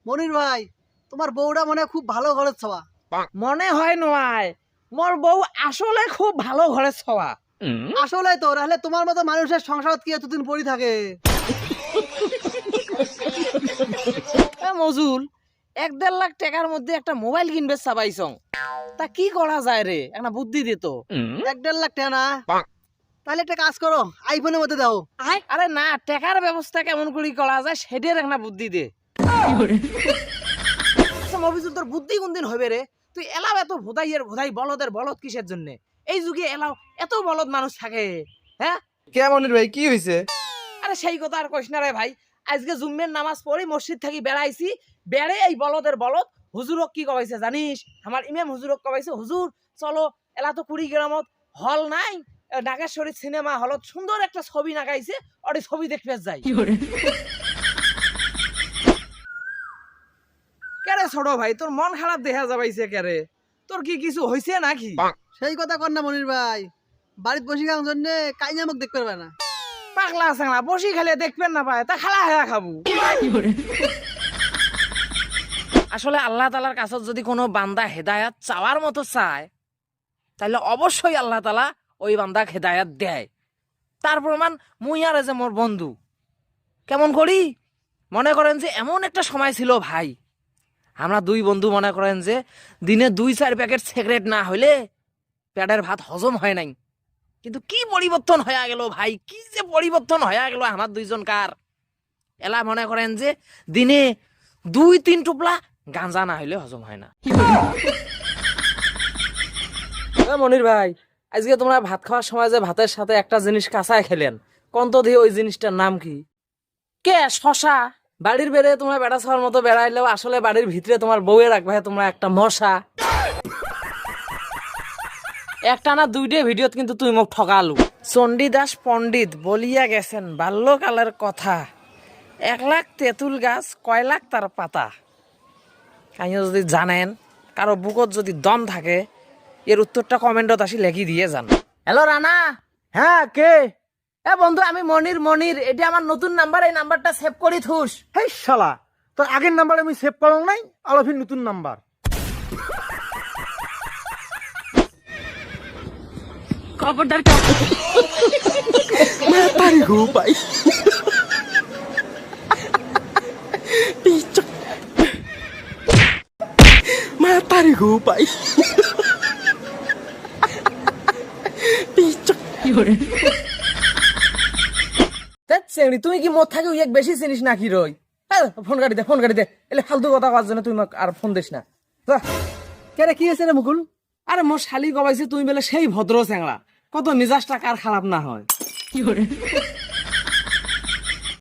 মনির ভাই, তোমার বউটা মনে হয় খুব ভালো ঘরের ছোঁয়া। মনে হয় নয়, মোর বউ আসলে খুব ভালো ঘরে ছোঁয়া। আসলে তো, নাহলে তোমার মতো মানুষের সংসার কি এতদিন পড়ি থাকে? মজুল 1-1.5 লাখ টাকার মধ্যে একটা মোবাইল কিনবে চাবাইছং, তা কি করা যায় রে? একটা বুদ্ধি দে তো। 1-1.5 লাখ টাকা না? তাহলে একটা কাজ করো, আইফোনের মধ্যে দাও। আরে না, টাকার ব্যবস্থা কেমন করে করা যায় সেটার একটা বুদ্ধি দে। আচ্ছা মফিজুল, তোর বুদ্ধি কোন দিন হবে রে? তুই এলাও এত ভোদাই বলদের বলদ কিসের জন্য? এই যুগে এলাও এত বলদ মানুষ থাকে? হ্যাঁ, কে মনির ভাই, কি হয়েছে? আরে সেই কথা আর কইস না রে ভাই। আজকে জুম্মের নামাজ পড়ি মসজিদ থেকে বেড়াইছি, বেড়ে এই বলদের বলদ হুজুরক কি কবাইছে জানিস? আমার ইমাম হুজুরক কবাইছে, হুজুর চলো এলা তো কুড়িগ্রামত হল নাই, নাগেশ্বরী সিনেমা হলত সুন্দর একটা ছবি নাগাইছে, ওই ছবি দেখতে যাই। কেরে ছোট ভাই, তোর মন খারাপ দেখা যাবাইছে কেরে? তোর কি কিছু হইছে নাকি? সেই কথা কর না মনির ভাই, বাড়িতে বসে খাওয়ার জন্য কাইনামক দেখতে পারবে না। পাগলা সাংলা বসি খেলে দেখবেন না পায়, তা খালা হেয়া খাবো। আসলে আল্লাহ তালার কাছে যদি কোনো বান্দা হেদায়াত চাওয়ার মতো চায়, তাহলে অবশ্যই আল্লাহ তালা ওই বান্দাক হেদায়াত দেয়। তার প্রমাণ মুই আর যে মোর বন্ধু। কেমন করি? মনে করেন যে এমন একটা সময় ছিল ভাই, আমরা দুই বন্ধু মনে করেন যে দিনে 2-4 প্যাকেট সিগারেট না হইলে পেটের ভাত হজম হয় নাই। কিন্তু কি পরিবর্তন হয়ে গেল ভাই, কি যে পরিবর্তন হয়ে গেল আমার দুইজনকার। এলা মনে করেন যে দিনে 2-3 টোপলা গাঁজা না হইলে হজম হয় না। মনির ভাই, আজকে তোমরা ভাত খাওয়ার সময় যে ভাতের সাথে একটা জিনিস কাঁচায় খেলেন, কন্ত দিয়ে ওই জিনিসটার নাম কি? কে? শশা? বাড়ির বেড়ে তোমরা বেড়া ছাওয়ার মতো বেড়াইলেও আসলে বাড়ির ভিতরে তোমার বউয়ে রাখবে তোমরা একটা মশা। একটা না 2টে ভিডিওত কিন্তু তুই মোক ঠকালু। চণ্ডীদাস পণ্ডিত বলিয়া গেছেন বাল্যকালের কথা, 1 লাখ তেঁতুল গাছ কয় লাখ তার পাতা। কাইও যদি জানেন, কারো বুকত যদি দম থাকে, এর উত্তরটা কমেন্টত আসি লেখি দিয়ে যান। হ্যালো রানা। হ্যাঁ, কে? এ বন্ধু, আমি মনির, এটা আমার নতুন নাম্বার, এই নাম্বারটা সেভ করি থুস। হেই শালা, তোর আগের নাম্বার আমি সেভ করলাম নাই, আলফির নতুন নাম্বার। খবরদার তারি গো ভাই, তারি গো ভাই। তুই কি মোট থাকি এক বেশি চিনিস নাকি রই? ফোন কাটি দে এলে ফালতু কথা কওয়ার জন্য তুই আর ফোন দিস না। কেরে কি হয়েছে রে মুকুল? আরে মোর শালি কবাইছে তুই বেলে সেই ভদ্র চ্যাংড়া, কত মিজাজটা কার খারাপ না হয়।